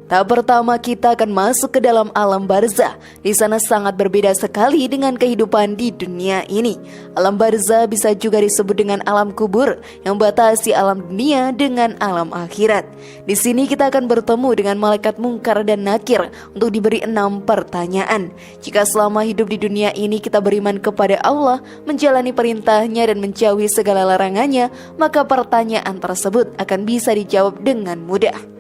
Tahap pertama, kita akan masuk ke dalam alam barzah. Di sana sangat berbeda sekali dengan kehidupan di dunia ini. Alam barzah bisa juga disebut dengan alam kubur yang membatasi alam dunia dengan alam akhirat. Di sini kita akan bertemu dengan malaikat Munkar dan Nakir untuk diberi 6 pertanyaan. Jika selama hidup di dunia ini kita beriman kepada Allah, menjalani perintahnya dan menjauhi segala larangannya, maka pertanyaan tersebut akan bisa dijawab dengan mudah.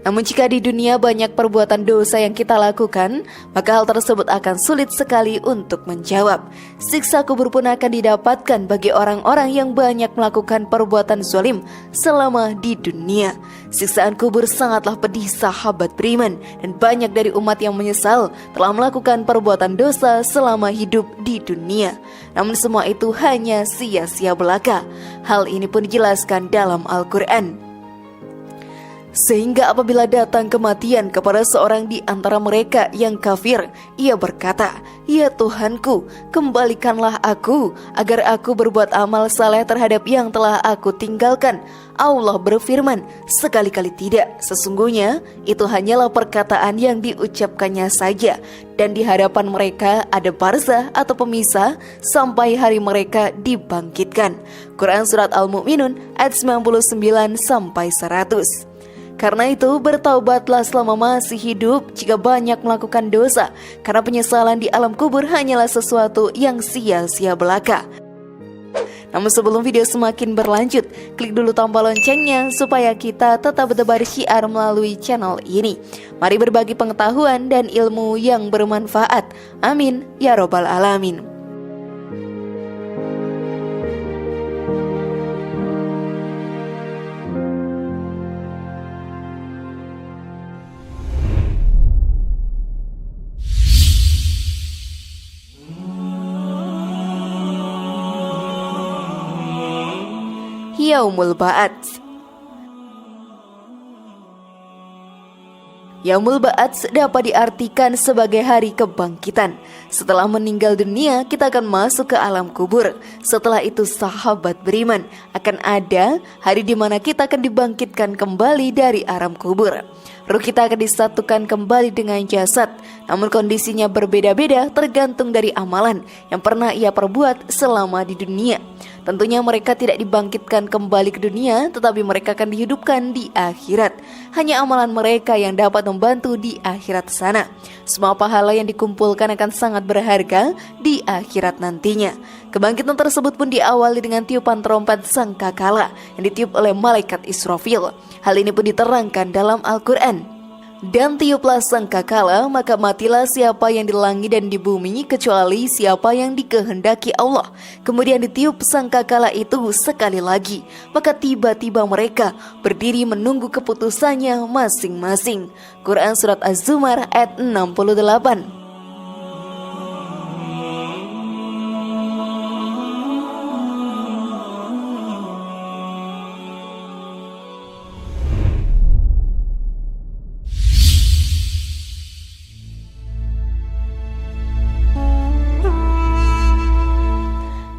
Namun jika di dunia banyak perbuatan dosa yang kita lakukan, maka hal tersebut akan sulit sekali untuk menjawab. Siksa kubur pun akan didapatkan bagi orang-orang yang banyak melakukan perbuatan zalim selama di dunia. Siksaan kubur sangatlah pedih sahabat beriman, dan banyak dari umat yang menyesal telah melakukan perbuatan dosa selama hidup di dunia. Namun semua itu hanya sia-sia belaka. Hal ini pun dijelaskan dalam Al-Quran. Sehingga apabila datang kematian kepada seorang di antara mereka yang kafir, ia berkata, "Ya Tuhanku, kembalikanlah aku agar aku berbuat amal saleh terhadap yang telah aku tinggalkan." Allah berfirman, "Sekali-kali tidak, sesungguhnya itu hanyalah perkataan yang diucapkannya saja, dan di hadapan mereka ada barzah atau pemisah sampai hari mereka dibangkitkan." Quran Surat Al-Mu'minun ayat 99-100. Karena itu bertaubatlah selama masih hidup jika banyak melakukan dosa, karena penyesalan di alam kubur hanyalah sesuatu yang sia-sia belaka. Namun sebelum video semakin berlanjut, klik dulu tombol loncengnya supaya kita tetap bertebar syiar melalui channel ini. Mari berbagi pengetahuan dan ilmu yang bermanfaat. Amin ya robbal alamin. Yaumul Ba'ats. Yaumul Ba'ats dapat diartikan sebagai hari kebangkitan. Setelah meninggal dunia, kita akan masuk ke alam kubur. Setelah itu sahabat beriman, akan ada hari di mana kita akan dibangkitkan kembali dari alam kubur. Ruh kita akan disatukan kembali dengan jasad, namun kondisinya berbeda-beda tergantung dari amalan yang pernah ia perbuat selama di dunia. Tentunya mereka tidak dibangkitkan kembali ke dunia, tetapi mereka akan dihidupkan di akhirat. Hanya amalan mereka yang dapat membantu di akhirat sana. Semua pahala yang dikumpulkan akan sangat berharga di akhirat nantinya. Kebangkitan tersebut pun diawali dengan tiupan trompet sangkakala yang ditiup oleh malaikat Israfil. Hal ini pun diterangkan dalam Al-Quran. Dan tiuplah sangkakala, maka matilah siapa yang di langit dan di bumi kecuali siapa yang dikehendaki Allah. Kemudian ditiup sangkakala itu sekali lagi, maka tiba-tiba mereka berdiri menunggu keputusannya masing-masing. Quran Surat Az-Zumar ayat 68.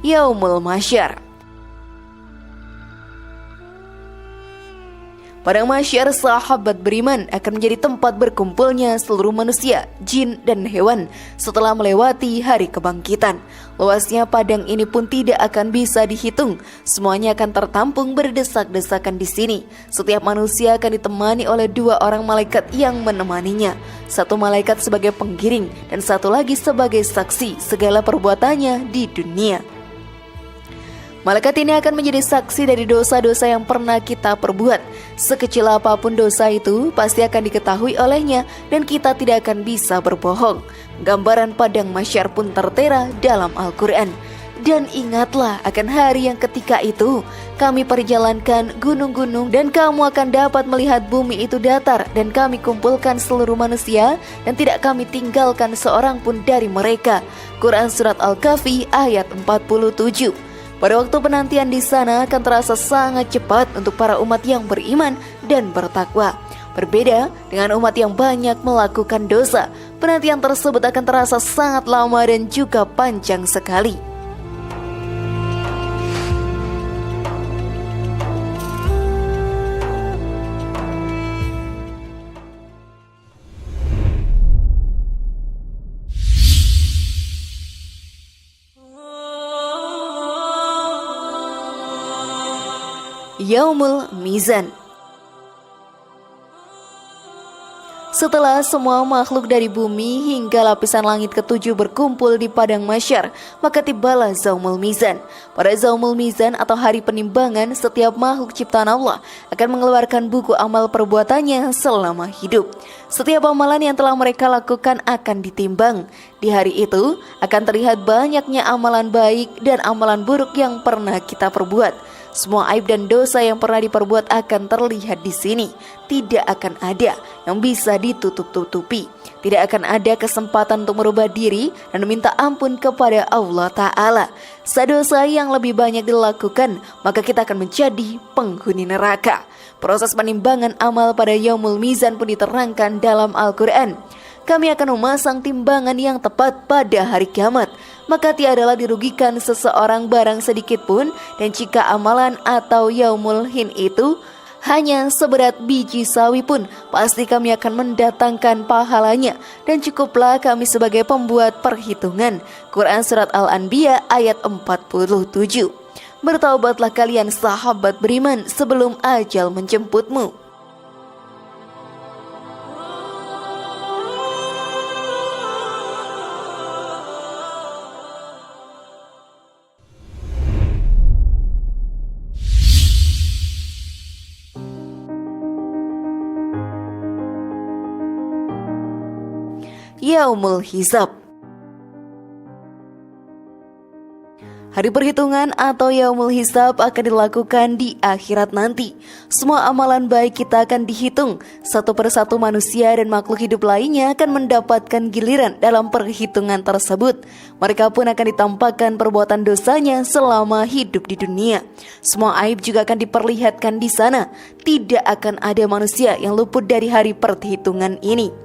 Yaumul Mahsyar. Padang mahsyar sahabat beriman akan menjadi tempat berkumpulnya seluruh manusia, jin, dan hewan setelah melewati hari kebangkitan. Luasnya padang ini pun tidak akan bisa dihitung. Semuanya akan tertampung berdesak-desakan di sini. Setiap manusia akan ditemani oleh 2 orang malaikat yang menemaninya. Satu malaikat sebagai penggiring dan satu lagi sebagai saksi segala perbuatannya di dunia. Malaikat ini akan menjadi saksi dari dosa-dosa yang pernah kita perbuat. Sekecil apapun dosa itu pasti akan diketahui olehnya dan kita tidak akan bisa berbohong. Gambaran padang mahsyar pun tertera dalam Al-Quran. Dan ingatlah akan hari yang ketika itu kami perjalankan gunung-gunung dan kamu akan dapat melihat bumi itu datar, dan kami kumpulkan seluruh manusia dan tidak kami tinggalkan seorang pun dari mereka. Quran Surat Al-Kahfi ayat 47. Pada waktu penantian di sana akan terasa sangat cepat untuk para umat yang beriman dan bertakwa. Berbeda dengan umat yang banyak melakukan dosa, penantian tersebut akan terasa sangat lama dan juga panjang sekali. Yaumul Mizan. Setelah semua makhluk dari bumi hingga lapisan langit ketujuh berkumpul di padang mahsyar, maka tibalah Yaumul Mizan. Pada Yaumul Mizan atau hari penimbangan, setiap makhluk ciptaan Allah akan mengeluarkan buku amal perbuatannya selama hidup. Setiap amalan yang telah mereka lakukan akan ditimbang. Di hari itu akan terlihat banyaknya amalan baik dan amalan buruk yang pernah kita perbuat. Semua aib dan dosa yang pernah diperbuat akan terlihat di sini. Tidak akan ada yang bisa ditutup-tutupi. Tidak akan ada kesempatan untuk merubah diri dan meminta ampun kepada Allah Ta'ala. Saat dosa yang lebih banyak dilakukan, maka kita akan menjadi penghuni neraka. Proses penimbangan amal pada Yaumul Mizan pun diterangkan dalam Al-Quran. Kami akan memasang timbangan yang tepat pada hari kiamat, maka tiadalah dirugikan seseorang barang sedikit pun, dan jika amalan atau yaumul hin itu hanya seberat biji sawi pun, pasti kami akan mendatangkan pahalanya, dan cukuplah kami sebagai pembuat perhitungan. Quran Surat Al-Anbiya ayat 47. Bertaubatlah kalian sahabat beriman sebelum ajal menjemputmu. Yaumul Hisab. Hari perhitungan atau Yaumul Hisab akan dilakukan di akhirat nanti. Semua amalan baik kita akan dihitung. Satu persatu manusia dan makhluk hidup lainnya akan mendapatkan giliran dalam perhitungan tersebut. Mereka pun akan ditampakkan perbuatan dosanya selama hidup di dunia. Semua aib juga akan diperlihatkan di sana. Tidak akan ada manusia yang luput dari hari perhitungan ini.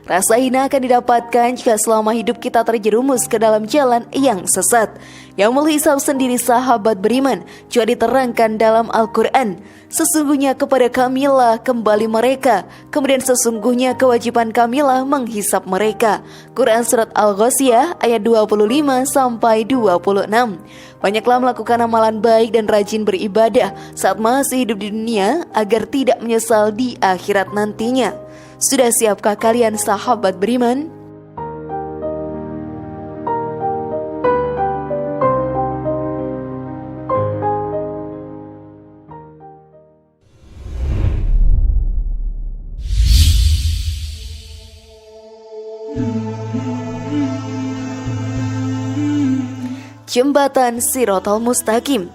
Rasa hina akan didapatkan jika selama hidup kita terjerumus ke dalam jalan yang sesat. Yaumul Hisab sendiri sahabat beriman juga diterangkan dalam Al-Quran. Sesungguhnya kepada kamilah kembali mereka, kemudian sesungguhnya kewajiban kamilah menghisap mereka. Quran Surat Al-Ghasyiyah ayat 25-26. Banyaklah melakukan amalan baik dan rajin beribadah saat masih hidup di dunia agar tidak menyesal di akhirat nantinya. Sudah siapkah kalian sahabat beriman? Jembatan Shiratal Mustaqim.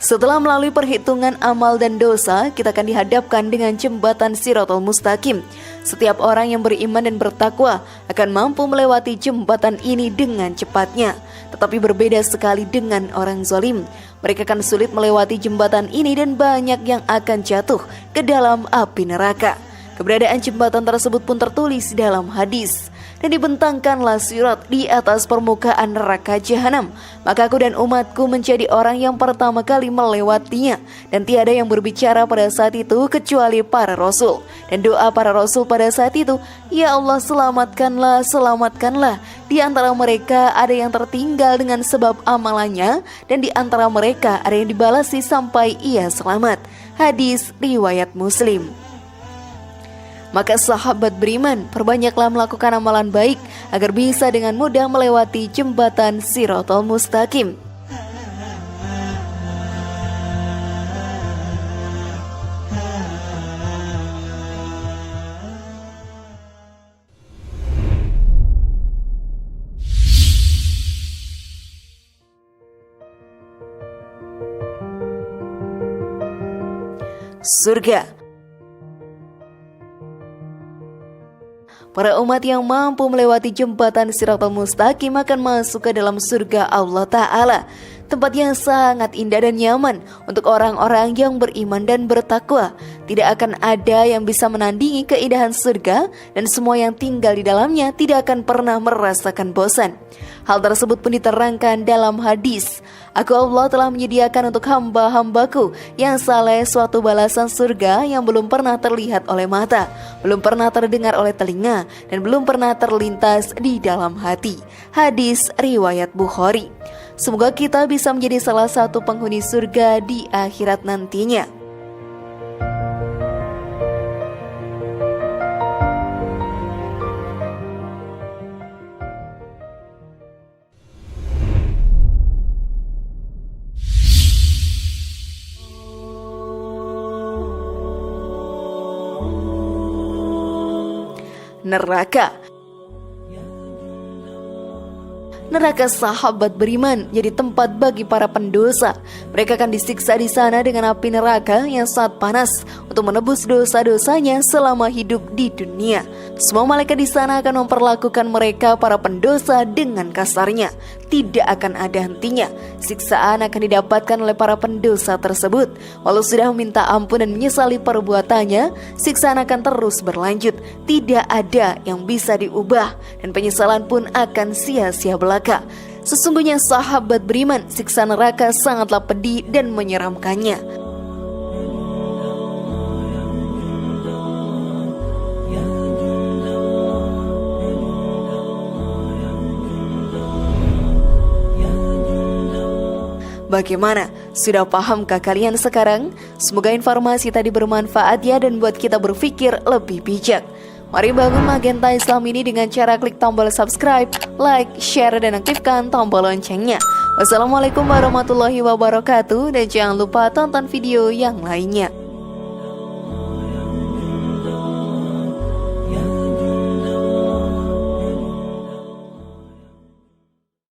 Setelah melalui perhitungan amal dan dosa, kita akan dihadapkan dengan jembatan Shiratal Mustaqim. Setiap orang yang beriman dan bertakwa akan mampu melewati jembatan ini dengan cepatnya. Tetapi berbeda sekali dengan orang zalim. Mereka akan sulit melewati jembatan ini dan banyak yang akan jatuh ke dalam api neraka. Keberadaan jembatan tersebut pun tertulis dalam hadis. Dan dibentangkanlah sirat di atas permukaan neraka jahanam. Maka aku dan umatku menjadi orang yang pertama kali melewatinya. Dan tiada yang berbicara pada saat itu kecuali para rasul. Dan doa para rasul pada saat itu, ya Allah selamatkanlah, selamatkanlah. Di antara mereka ada yang tertinggal dengan sebab amalannya. Dan di antara mereka ada yang dibalasi sampai ia selamat. Hadis riwayat Muslim. Maka sahabat beriman, perbanyaklah melakukan amalan baik agar bisa dengan mudah melewati jembatan Shiratal Mustaqim. Surga. Para umat yang mampu melewati jembatan Shiratal Mustaqim akan masuk ke dalam surga Allah Ta'ala. Tempat yang sangat indah dan nyaman untuk orang-orang yang beriman dan bertakwa. Tidak akan ada yang bisa menandingi keindahan surga, dan semua yang tinggal di dalamnya tidak akan pernah merasakan bosan. Hal tersebut pun diterangkan dalam hadis. Aku Allah telah menyediakan untuk hamba-hambaku yang saleh suatu balasan surga yang belum pernah terlihat oleh mata, belum pernah terdengar oleh telinga, dan belum pernah terlintas di dalam hati. Hadis riwayat Bukhari. Semoga kita bisa menjadi salah satu penghuni surga di akhirat nantinya. Neraka sahabat beriman jadi tempat bagi para pendosa. Mereka akan disiksa di sana dengan api neraka yang sangat panas untuk menebus dosa-dosanya selama hidup di dunia. Semua malaikat di sana akan memperlakukan mereka para pendosa dengan kasarnya. Tidak akan ada hentinya. Siksaan akan didapatkan oleh para pendosa tersebut. Walau sudah meminta ampun dan menyesali perbuatannya, siksaan akan terus berlanjut. Tidak ada yang bisa diubah dan penyesalan pun akan sia-sia belaka. Sesungguhnya sahabat beriman, siksa neraka sangatlah pedih dan menyeramkannya. Bagaimana? Sudah pahamkah kalian sekarang? Semoga informasi tadi bermanfaat ya dan buat kita berpikir lebih bijak. Mari bangun Magenta Islam ini dengan cara klik tombol subscribe, like, share, dan aktifkan tombol loncengnya. Wassalamualaikum warahmatullahi wabarakatuh dan jangan lupa tonton video yang lainnya.